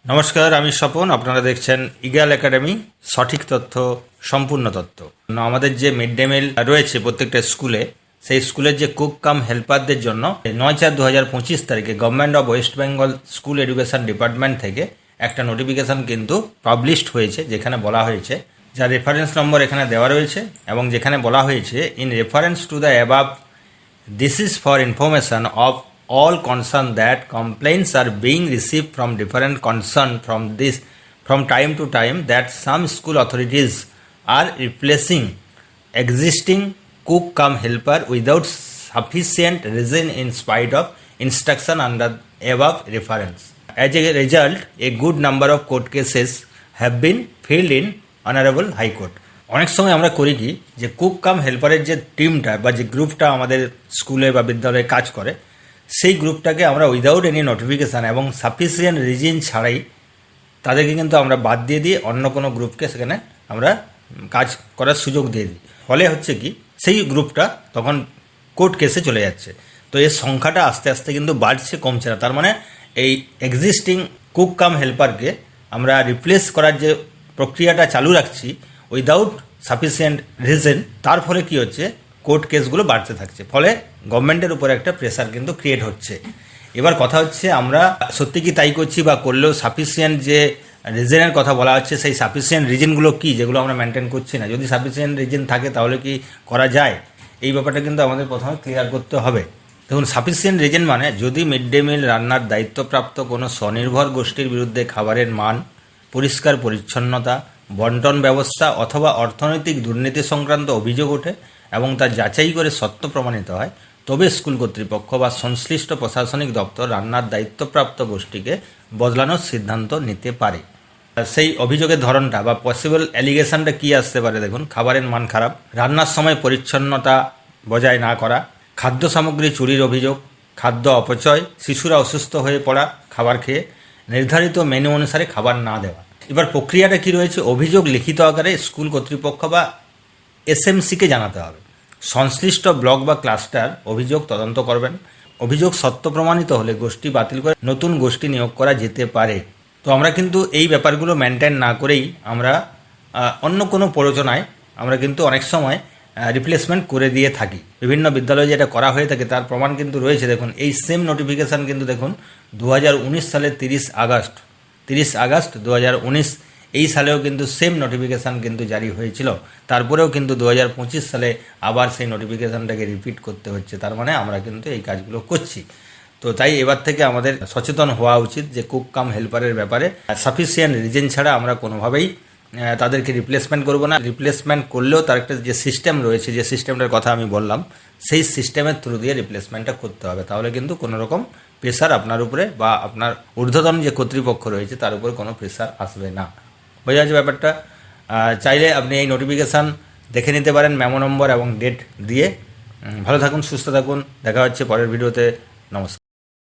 নমস্কার, আমি স্বপন। আপনারা দেখছেন ইগল একাডেমি, সঠিক তথ্য, সম্পূর্ণ তথ্য। আমাদের যে মিড ডে মিল রয়েছে প্রত্যেকটা স্কুলে, সেই স্কুলের যে কুক কাম হেল্পারদের জন্য 9/4/2025 তারিখে government of West Bengal school education department থেকে একটা নোটিফিকেশান কিন্তু পাবলিশড হয়েছে, যেখানে বলা হয়েছে, যার রেফারেন্স নম্বর এখানে দেওয়া রয়েছে, এবং যেখানে বলা হয়েছে in reference to the above, this is for information of all concerned that complaints are being received from different concerned from time to time that some school authorities are replacing existing cook cum helper without sufficient reason in spite of instruction under above reference. As a result, a good number of court cases have been filed in Honorable High Court. অনেক সময় আমরা করি কি, যে cook কাম হেল্পারের যে টিমটা বা যে গ্রুপটা আমাদের স্কুলে বা বিদ্যালয়ে কাজ করে, সেই গ্রুপটাকে আমরা উইদাউট এনি নোটিফিকেশান এবং সাফিসিয়েন্ট রিজন ছাড়াই তাদেরকে কিন্তু আমরা বাদ দিয়ে দিয়ে অন্য কোনো গ্রুপকে সেখানে আমরা কাজ করার সুযোগ দিয়ে দিই। ফলে হচ্ছে কি, সেই গ্রুপটা তখন কোর্ট কেসে চলে যাচ্ছে। তো এর সংখ্যাটা আস্তে আস্তে কিন্তু বাড়ছে, কমছে না। তার মানে এই এক্সিস্টিং কুক কাম হেল্পারকে আমরা রিপ্লেস করার যে প্রক্রিয়াটা চালু রাখছি উইদাউট সাফিসিয়েন্ট রিজন, তার ফলে কি হচ্ছে, কোর্ট কেসগুলো বাড়তে থাকছে। ফলে গভর্নমেন্টের উপরে একটা প্রেসার কিন্তু ক্রিয়েট হচ্ছে। এবার কথা হচ্ছে, আমরা সত্যি কি তাই করছি বা করলেও সাফিসিয়েন্ট যে রিজনের কথা বলা হচ্ছে, সেই সাফিসিয়েন্ট রিজনগুলো কি, যেগুলো আমরা মেনটেন করছি না? যদি সাফিসিয়েন্ট রিজন থাকে তাহলে কি করা যায়? এই ব্যাপারটা কিন্তু আমাদের প্রথমে ক্লিয়ার করতে হবে। দেখুন, সাফিসিয়েন্ট রিজন মানে যদি মিড ডে মিল রান্নার দায়িত্বপ্রাপ্ত কোনো স্বনির্ভর গোষ্ঠীর বিরুদ্ধে খাবারের মান, পরিষ্কার পরিচ্ছন্নতা, বন্টন ব্যবস্থা অথবা অর্থনৈতিক দুর্নীতি সংক্রান্ত অভিযোগ ওঠে এবং তা যাচাই করে সত্য প্রমাণিত হয়, তবে স্কুল কর্তৃপক্ষ বা সংশ্লিষ্ট প্রশাসনিক দপ্তর রান্নার দায়িত্বপ্রাপ্ত গোষ্ঠীকে বদলানোর সিদ্ধান্ত নিতে পারে। সেই অভিযোগের ধরনটা বা পসিবল অ্যালিগেশনটা কী আসতে পারে? দেখুন, খাবারের মান খারাপ, রান্নার সময় পরিচ্ছন্নতা বজায় না করা, খাদ্য সামগ্রী চুরির অভিযোগ, খাদ্য অপচয়, শিশুরা অসুস্থ হয়ে পড়া খাবার খেয়ে, নির্ধারিত মেনু অনুসারে খাবার না দেওয়া। এবার প্রক্রিয়াটা কী রয়েছে? অভিযোগ লিখিত আকারে স্কুল কর্তৃপক্ষ বা এসএমসিকে জানাতে হবে। সংশ্লিষ্ট ব্লক বা ক্লাস্টার অভিযোগ তদন্ত করবেন। অভিযোগ সত্য প্রমাণিত হলে গোষ্ঠী বাতিল করে নতুন গোষ্ঠী নিয়োগ করা যেতে পারে। তো আমরা কিন্তু এই ব্যাপারগুলো মেনটেন না করেই আমরা অন্য কোনো প্ররোচনায় আমরা কিন্তু অনেক সময় রিপ্লেসমেন্ট করে দিয়ে থাকি। বিভিন্ন বিদ্যালয়ে যেটা করা হয়ে থাকে তার প্রমাণ কিন্তু রয়েছে। দেখুন, এই সেম নোটিফিকেশান কিন্তু দেখুন 2019 সালের 30 আগস্ট 2019 এই সালেও কিন্তু সেম নোটিফিকেশান কিন্তু জারি হয়েছিল। তারপরেও কিন্তু 2025 সালে আবার সেই নোটিফিকেশানটাকে রিপিট করতে হচ্ছে। তার মানে আমরা কিন্তু এই কাজগুলো করছি। তো তাই এবার থেকে আমাদের সচেতন হওয়া উচিত যে কুক কাম হেল্পারের ব্যাপারে সাফিসিয়েন্ট রিজন ছাড়া আমরা কোনোভাবেই তাদেরকে রিপ্লেসমেন্ট করব না। রিপ্লেসমেন্ট করলেও তার একটা যে সিস্টেম রয়েছে, যে সিস্টেমটার কথা আমি বললাম, সেই সিস্টেমের থ্রু দিয়ে রিপ্লেসমেন্টটা করতে হবে। তাহলে কিন্তু কোনো রকম প্রেশার আপনার উপরে বা আপনার ঊর্ধ্বতন যে কর্তৃপক্ষ রয়েছে তার উপরে কোনো প্রেশার আসবে না। বোঝা যাচ্ছে ব্যাপারটা? চাইলে আপনি এই নোটিফিকেশান দেখে নিতে পারেন মেমো নম্বর এবং ডেট দিয়ে। ভালো থাকুন, সুস্থ থাকুন, দেখা হচ্ছে পরের ভিডিওতে। নমস্কার।